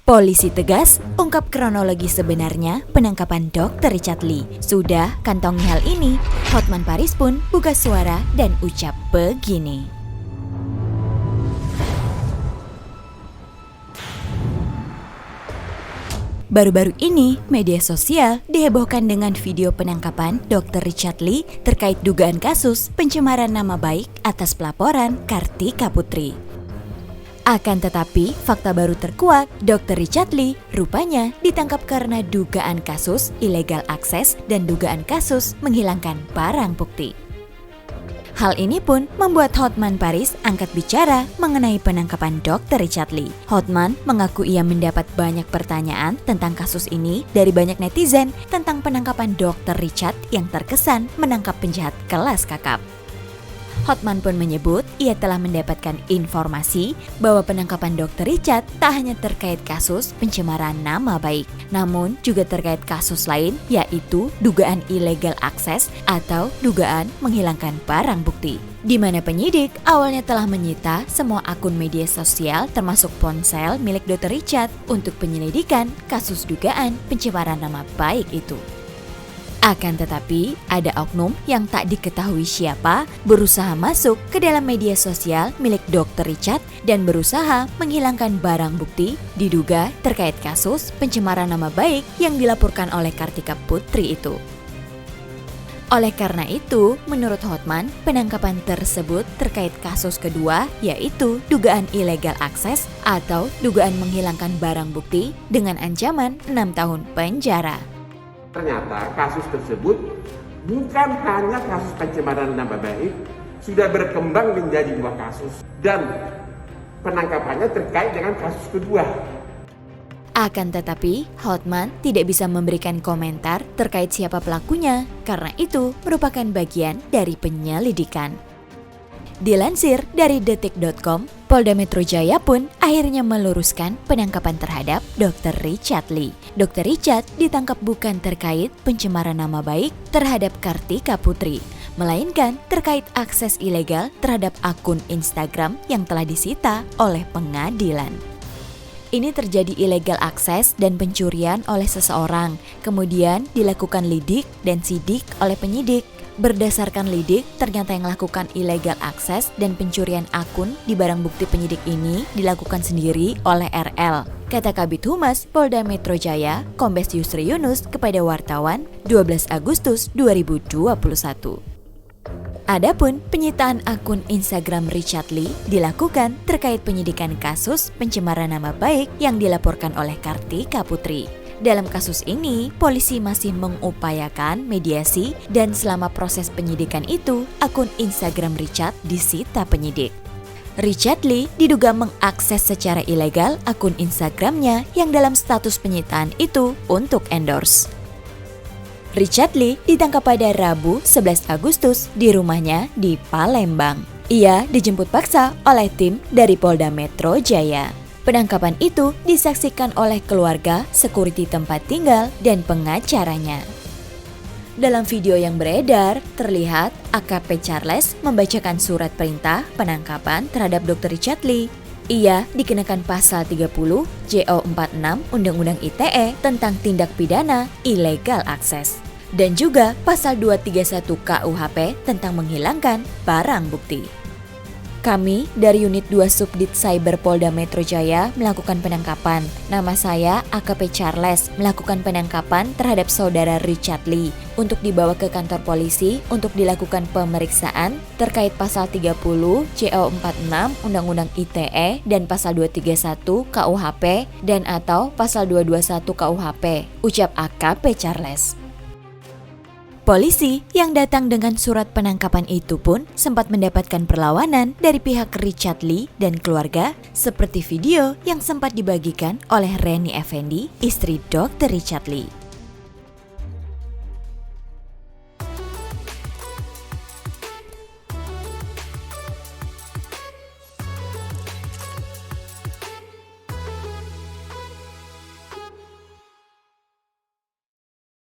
Polisi tegas ungkap kronologi sebenarnya penangkapan Dr. Richard Lee. Sudah kantongi hal ini, Hotman Paris pun buka suara dan ucap begini. Baru-baru ini, media sosial dihebohkan dengan video penangkapan Dr. Richard Lee terkait dugaan kasus pencemaran nama baik atas pelaporan Kartika Putri. Akan tetapi, fakta baru terkuak, Dr. Richard Lee rupanya ditangkap karena dugaan kasus illegal akses dan dugaan kasus menghilangkan barang bukti. Hal ini pun membuat Hotman Paris angkat bicara mengenai penangkapan Dr. Richard Lee. Hotman mengaku ia mendapat banyak pertanyaan tentang kasus ini dari banyak netizen tentang penangkapan Dr. Richard yang terkesan menangkap penjahat kelas kakap. Hotman pun menyebut ia telah mendapatkan informasi bahwa penangkapan Dr. Richard tak hanya terkait kasus pencemaran nama baik, namun juga terkait kasus lain yaitu dugaan illegal akses atau dugaan menghilangkan barang bukti. Di mana penyidik awalnya telah menyita semua akun media sosial termasuk ponsel milik Dr. Richard untuk penyelidikan kasus dugaan pencemaran nama baik itu. Akan tetapi, ada oknum yang tak diketahui siapa berusaha masuk ke dalam media sosial milik Dr. Richard dan berusaha menghilangkan barang bukti diduga terkait kasus pencemaran nama baik yang dilaporkan oleh Kartika Putri itu. Oleh karena itu, menurut Hotman, penangkapan tersebut terkait kasus kedua yaitu dugaan illegal akses atau dugaan menghilangkan barang bukti dengan ancaman 6 tahun penjara. Ternyata kasus tersebut bukan hanya kasus pencemaran nama baik, sudah berkembang menjadi 2 kasus dan penangkapannya terkait dengan kasus kedua. Akan tetapi, Hotman tidak bisa memberikan komentar terkait siapa pelakunya karena itu merupakan bagian dari penyelidikan. Dilansir dari detik.com, Polda Metro Jaya pun akhirnya meluruskan penangkapan terhadap Dr. Richard Lee. Dr. Richard ditangkap bukan terkait pencemaran nama baik terhadap Kartika Putri, melainkan terkait akses ilegal terhadap akun Instagram yang telah disita oleh pengadilan. Ini terjadi illegal akses dan pencurian oleh seseorang, kemudian dilakukan lidik dan sidik oleh penyidik. Berdasarkan lidik, ternyata yang melakukan illegal akses dan pencurian akun di barang bukti penyidik ini dilakukan sendiri oleh RL. Kata Kabid Humas Polda Metro Jaya, Kombes Yusri Yunus kepada wartawan 12 Agustus 2021. Adapun penyitaan akun Instagram Richard Lee dilakukan terkait penyidikan kasus pencemaran nama baik yang dilaporkan oleh Kartika Putri. Dalam kasus ini, polisi masih mengupayakan mediasi dan selama proses penyidikan itu, akun Instagram Richard disita penyidik. Richard Lee diduga mengakses secara ilegal akun Instagramnya yang dalam status penyitaan itu untuk endorse. Richard Lee ditangkap pada Rabu 11 Agustus di rumahnya di Palembang. Ia dijemput paksa oleh tim dari Polda Metro Jaya. Penangkapan itu disaksikan oleh keluarga, security tempat tinggal, dan pengacaranya. Dalam video yang beredar, terlihat AKP Charles membacakan surat perintah penangkapan terhadap Dr. Richard Lee. Ia dikenakan pasal 30 JO 46 Undang-Undang ITE tentang tindak pidana illegal akses. Dan juga pasal 231 KUHP tentang menghilangkan barang bukti. Kami dari Unit 2 Subdit Cyber Polda Metro Jaya melakukan penangkapan. Nama saya AKP Charles melakukan penangkapan terhadap saudara Richard Lee untuk dibawa ke kantor polisi untuk dilakukan pemeriksaan terkait pasal 30 JO 46 Undang-Undang ITE dan pasal 231 KUHP dan atau pasal 221 KUHP, ucap AKP Charles. Polisi yang datang dengan surat penangkapan itu pun sempat mendapatkan perlawanan dari pihak Richard Lee dan keluarga seperti video yang sempat dibagikan oleh Reni Effendi, istri Dr. Richard Lee.